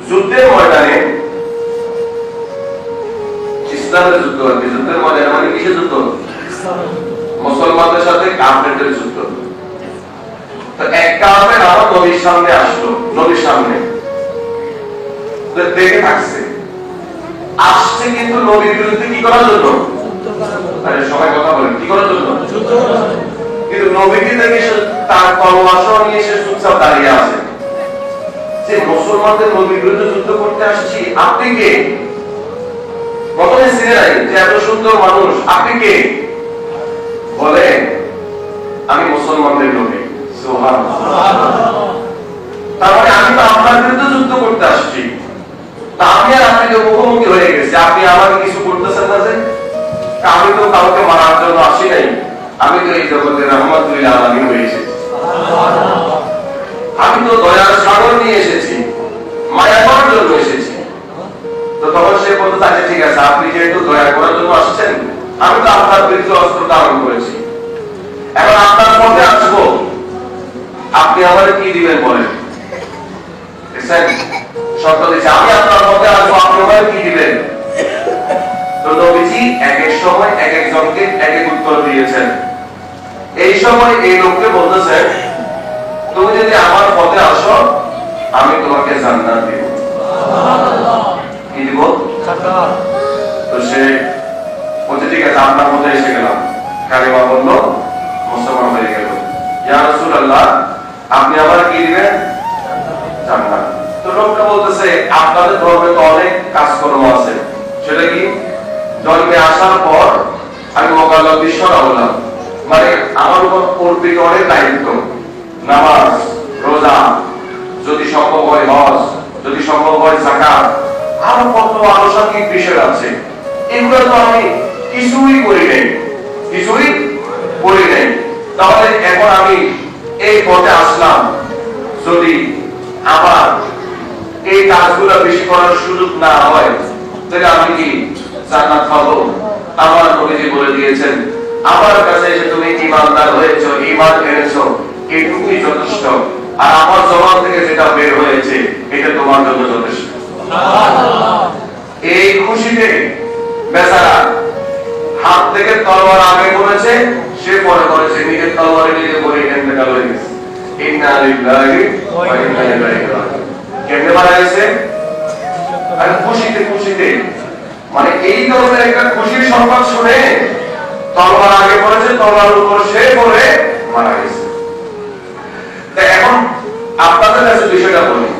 যুদ্ধের ময়দানে, ইসলামের যুদ্ধ, যুদ্ধের ময়দানে মানে কিসের যুদ্ধ? মুসলমানদের সাথে কাফেরদের যুদ্ধ। তো এক কাফের আমার নবীর সামনে আসলো, নবীর সামনে দেখে থাকছে, আসছে কিন্তু নবীর বিরুদ্ধে কি করার জন্য? আরে সবাই কথা বলেন, কি করার জন্য? কিন্তু নবীকে দেখে তার তলোয়ার নিয়ে সে চুপচাপ দাঁড়িয়ে আছে। যে মুসলমানদের নবীর বিরুদ্ধে যুদ্ধ করতে আসছি, আপনি কে? প্রথমে চিনে নাই যে এত সুন্দর মানুষ, আপনি কে? বলে আমি মুসলমানদের নবী। সুবহানাল্লাহ। তার মানে আমি তো আপনার বিরুদ্ধে যুদ্ধ করতে আসছি, তা আমি আর আপনাকে মুখোমুখি হয়ে গেছি, আপনি আমাকে কিছু করতেছেন না? যে আমি তো কাউকে মারার জন্য আসি নাই, আমি তো এই জগতের রহমতুল আলামিন হয়ে এসেছি, আমি তো দয়ার সাগর নিয়ে এসেছি, মায়া করার জন্য এসেছি। তো তখন সে বলতে থাকে, ঠিক আছে, আপনি যেহেতু দয়া করার জন্য আসছেন, আমি তো আপনার বিরুদ্ধে অস্ত্র ধারণ করেছি, এখন আপনার পথে আসবো, আপনি আমার কি দিবেন বলেন? শর্ত দিচ্ছে, আমি আপনার পথে আসবো, আপনি আমার কি দিবেন? তো নবীজি এক এক সময় এক একজনকে এক এক উত্তর দিয়েছেন। এই সময় এই লোককে বলতেছেন, তুমি যদি আমার পথে আসো, আমি তোমাকে জান্নাত দিব। কি দিব? তো সে বলছে, ঠিক আছে, আপনার পথে এসে গেলাম। কালিমা বললো, মুসলমান হয়ে গেল। ইয়া রাসূলুল্লাহ, আপনি আমার কি দিবেন? জান্নাত। তো লোকটা বলতেছে, আপনাদের ধর্মে তো অনেক কাজকর্ম আছে, সেটা কি? জন্মে আসার পর আমি মোকাল্লাফ বিশ্বরা হলাম, মানে আমার উপর অর্পিত অনেক দায়িত্ব, নামাজ, রোজা, যদি সম্ভব হয় হজ, যদি সম্ভব হয় যাকাত, আরো কত আনুষঙ্গিক বিষয় আছে, এগুলো তো আমি কিছুই করি নাই, কিছুই করি নাই। তাহলে এখন আমি এই পথে আসলাম, যদি আমার এই কাজগুলো বেশি করার সুযোগ না হয়, তাহলে আমি কি জান্নাত পাবো? আমার নবীজি বলে দিয়েছেন, আমার কাছে এসে তুমি ঈমানদার হয়েছো, ঈমান এনেছো, এইটুকুই যথেষ্ট, আর আমার জবান থেকে যেটা বের হয়েছে এটা তোমার জন্য যথেষ্ট। এই খুশিতে বেচারা হাত থেকে তলোয়ার আগে করেছে, সে পরে করেছে, নিজের তলোয়ারে নিজে পরে ইন্তেকাল হয়ে গেছে। ইন্না লিল্লাহি ওয়া ইন্না ইলাইহি রাজিউন। কেমনে মারা গেছে? আর খুশিতে খুশিতে, মানে এই ধরনের একটা খুশির সংবাদ শুনে তলোয়ার আগে পড়েছে, তলোয়ারের উপর সে পড়ে মারা গেছে। এখন আপনাদের কাছে বিষয়টা বলি,